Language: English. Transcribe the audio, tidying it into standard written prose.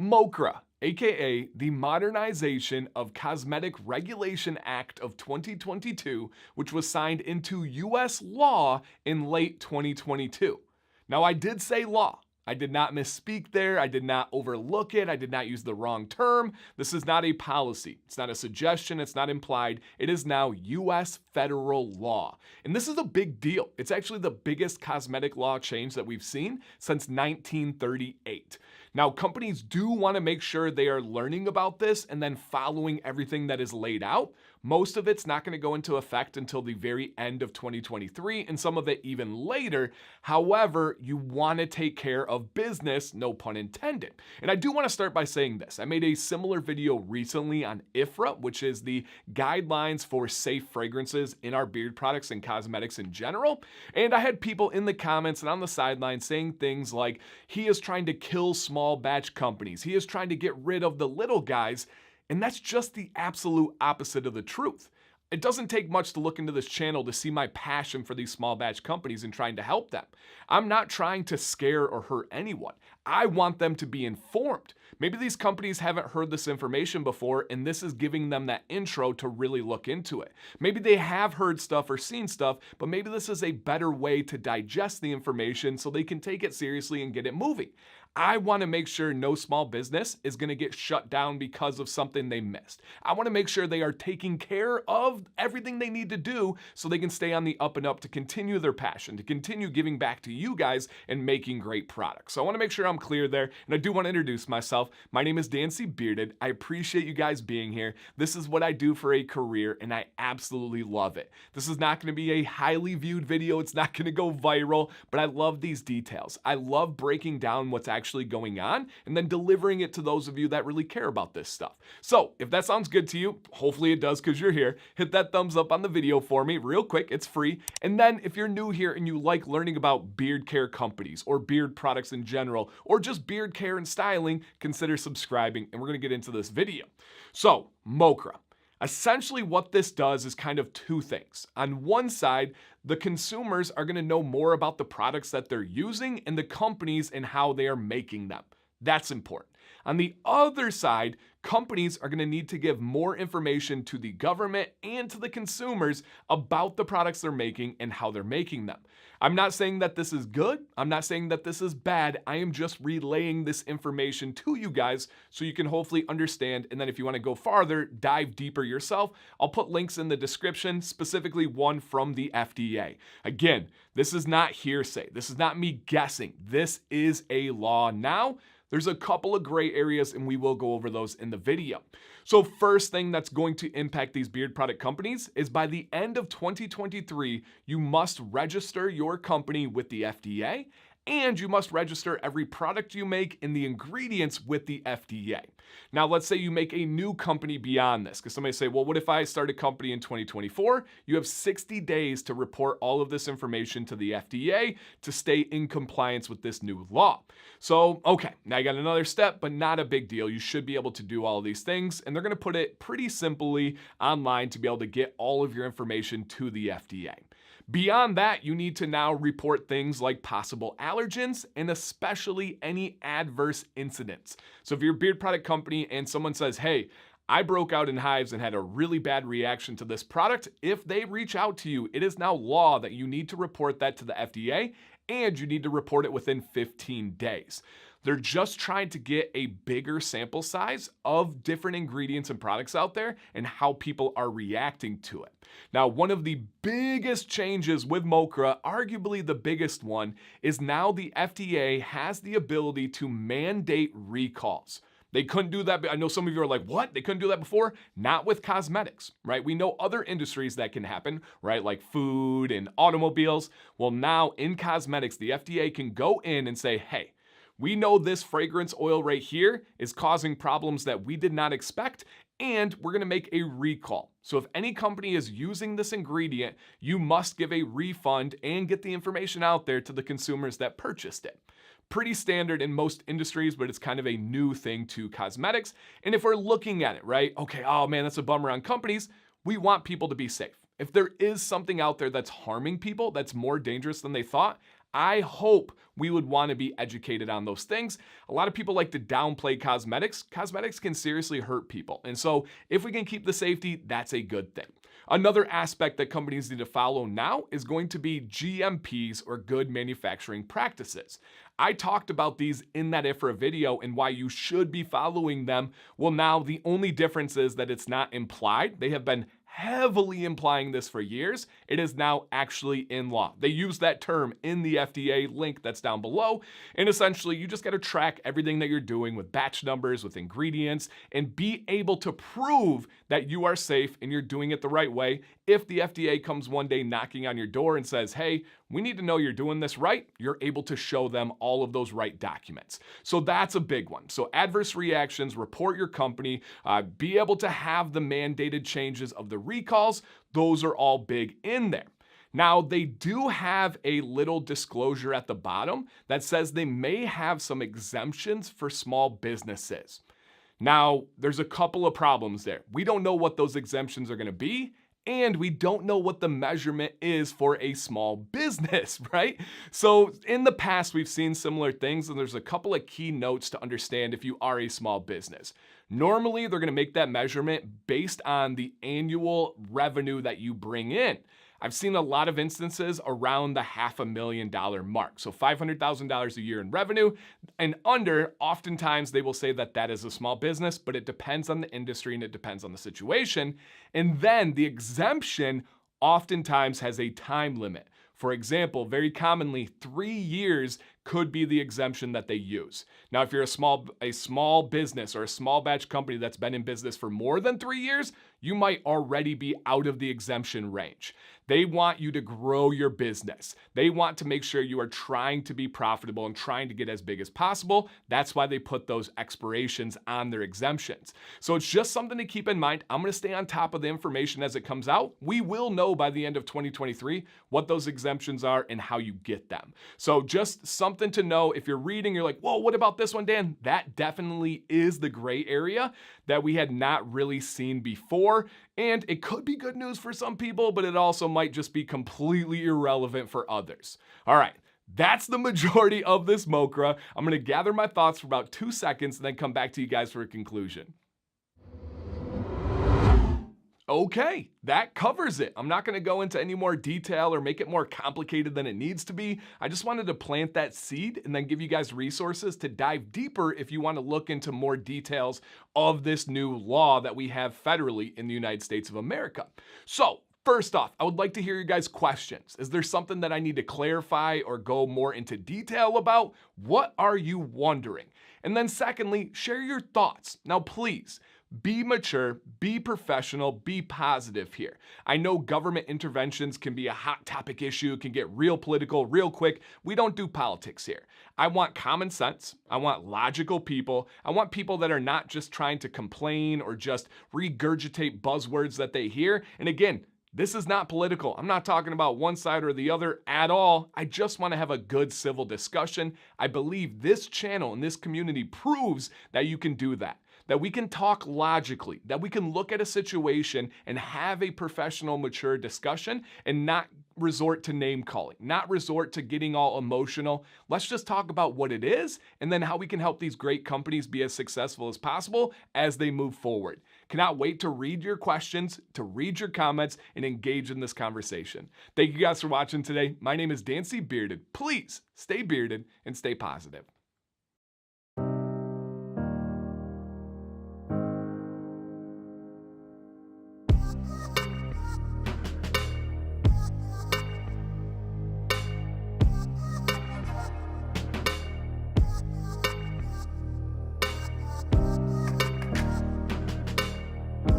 MoCRA, aka the Modernization of Cosmetic Regulation Act of 2022, which was signed into US law in late 2022. Now, I did say law. I did not misspeak there. I did not overlook it. I did not use the wrong term. This is not a policy. It's not a suggestion. It's not implied. It is now US federal law. And this is a big deal. It's actually the biggest cosmetic law change that we've seen since 1938. Now, companies do want to make sure they are learning about this and then following everything that is laid out. Most of it's not going to go into effect until the very end of 2023, and some of it even later. However, you want to take care of business, no pun intended. And I do want to start by saying this. I made a similar video recently on IFRA, which is the guidelines for safe fragrances in our beard products and cosmetics in general. And I had people in the comments and on the sidelines saying things like, he is trying to kill small batch companies. He is trying to get rid of the little guys. And that's just the absolute opposite of the truth. It doesn't take much to look into this channel to see my passion for these small batch companies and trying to help them. I'm not trying to scare or hurt anyone. I want them to be informed. Maybe these companies haven't heard this information before, and this is giving them that intro to really look into it. Maybe they have heard stuff or seen stuff, but maybe this is a better way to digest the information so they can take it seriously and get it moving. I want to make sure no small business is going to get shut down because of something they missed. I want to make sure they are taking care of everything they need to do so they can stay on the up and up to continue their passion, to continue giving back to you guys and making great products. So I want to make sure I'm clear there, and I do want to introduce myself. My name is Dan C. Bearded. I appreciate you guys being here. This is what I do for a career, and I absolutely love it. This is not going to be a highly viewed video. It's not going to go viral, but I love these details. I love breaking down what's actually going on and then delivering it to those of you that really care about this stuff. So if that sounds good to you, hopefully it does because you're here, hit that thumbs up on the video for me real quick. It's free. And then if you're new here and you like learning about beard care companies or beard products in general, or just beard care and styling, consider subscribing, and we're going to get into this video. So MoCRA. Essentially what this does is kind of two things. On one side, the consumers are going to know more about the products that they're using and the companies and how they are making them. That's important. On the other side, companies are going to need to give more information to the government and to the consumers about the products they're making and how they're making them. I'm not saying that this is good. I'm not saying that this is bad. I am just relaying this information to you guys so you can hopefully understand. And then if you want to go farther, dive deeper yourself, I'll put links in the description, specifically one from the FDA. Again, this is not hearsay. This is not me guessing. This is a law now. There's a couple of gray areas, and we will go over those in the video. So first thing that's going to impact these beard product companies is by the end of 2023, you must register your company with the FDA, and you must register every product you make and the ingredients with the FDA. Now, let's say you make a new company beyond this, because somebody say, well, what if I start a company in 2024? You have 60 days to report all of this information to the FDA to stay in compliance with this new law. So, okay, now you got another step, but not a big deal. You should be able to do all of these things, and they're going to put it pretty simply online to be able to get all of your information to the FDA. Beyond that, you need to now report things like possible allergens and especially any adverse incidents. So if you're a beard product company and someone says, hey, I broke out in hives and had a really bad reaction to this product, if they reach out to you, it is now law that you need to report that to the FDA, and you need to report it within 15 days. They're just trying to get a bigger sample size of different ingredients and products out there and how people are reacting to it. Now, one of the biggest changes with MoCRA, arguably the biggest one, is now the FDA has the ability to mandate recalls. They couldn't do that. I know some of you are like, what? They couldn't do that before? Not with cosmetics, right? We know other industries that can happen, right? Like food and automobiles. Well, now in cosmetics, the FDA can go in and say, hey, we know this fragrance oil right here is causing problems that we did not expect, and we're going to make a recall. So if any company is using this ingredient, you must give a refund and get the information out there to the consumers that purchased it. Pretty standard in most industries, but it's kind of a new thing to cosmetics. And if we're looking at it, right? Okay, oh man, that's a bummer on companies. We want people to be safe. If there is something out there that's harming people, that's more dangerous than they thought, I hope we would want to be educated on those things. A lot of people like to downplay cosmetics. Cosmetics can seriously hurt people. And so if we can keep the safety, that's a good thing. Another aspect that companies need to follow now is going to be GMPs, or good manufacturing practices. I talked about these in that IFRA video and why you should be following them. Well, now the only difference is that it's not implied. They have been heavily implying this for years. It is now actually in law. They use that term in the FDA link that's down below. And essentially, you just got to track everything that you're doing with batch numbers, with ingredients, and be able to prove that you are safe and you're doing it the right way. If the FDA comes one day knocking on your door and says, hey, we need to know you're doing this right, you're able to show them all of those right documents. So that's a big one. So adverse reactions, report your company, be able to have the mandated changes of the recalls. Those are all big in there. Now, they do have a little disclosure at the bottom that says they may have some exemptions for small businesses. Now, there's a couple of problems there. We don't know what those exemptions are going to be, and we don't know what the measurement is for a small business, right? So in the past, we've seen similar things, and there's a couple of key notes to understand if you are a small business. Normally, they're going to make that measurement based on the annual revenue that you bring in. I've seen a lot of instances around the $500,000 mark. So $500,000 a year in revenue and under, oftentimes they will say that that is a small business, but it depends on the industry and it depends on the situation. And then the exemption oftentimes has a time limit. For example, very commonly, 3 years could be the exemption that they use. Now, if you're a small business or a small batch company that's been in business for more than 3 years, you might already be out of the exemption range. They want you to grow your business. They want to make sure you are trying to be profitable and trying to get as big as possible. That's why they put those expirations on their exemptions. So it's just something to keep in mind. I'm going to stay on top of the information as it comes out. We will know by the end of 2023 what those exemptions are and how you get them. So just something to know. If you're reading, you're like, whoa, what about this one, Dan? That definitely is the gray area that we had not really seen before. And it could be good news for some people, but it also might just be completely irrelevant for others. All right. That's the majority of this MoCRA. I'm going to gather my thoughts for about 2 seconds and then come back to you guys for a conclusion. Okay, that covers it. I'm not going to go into any more detail or make it more complicated than it needs to be. I just wanted to plant that seed and then give you guys resources to dive deeper if you want to look into more details of this new law that we have federally in the United States of America. So, first off, I would like to hear your guys' questions. Is there something that I need to clarify or go more into detail about? What are you wondering? And then secondly, share your thoughts. Now, please, be mature, be professional, be positive here. I know government interventions can be a hot topic issue, can get real political real quick. We don't do politics here. I want common sense. I want logical people. I want people that are not just trying to complain or just regurgitate buzzwords that they hear. And again, this is not political. I'm not talking about one side or the other at all. I just want to have a good civil discussion. I believe this channel and this community proves that you can do that. That we can talk logically, that we can look at a situation and have a professional, mature discussion and not resort to name calling, not resort to getting all emotional. Let's just talk about what it is and then how we can help these great companies be as successful as possible as they move forward. Cannot wait to read your questions, to read your comments, and engage in this conversation. Thank you guys for watching today. My name is Dan C. Bearded. Please stay bearded and stay positive.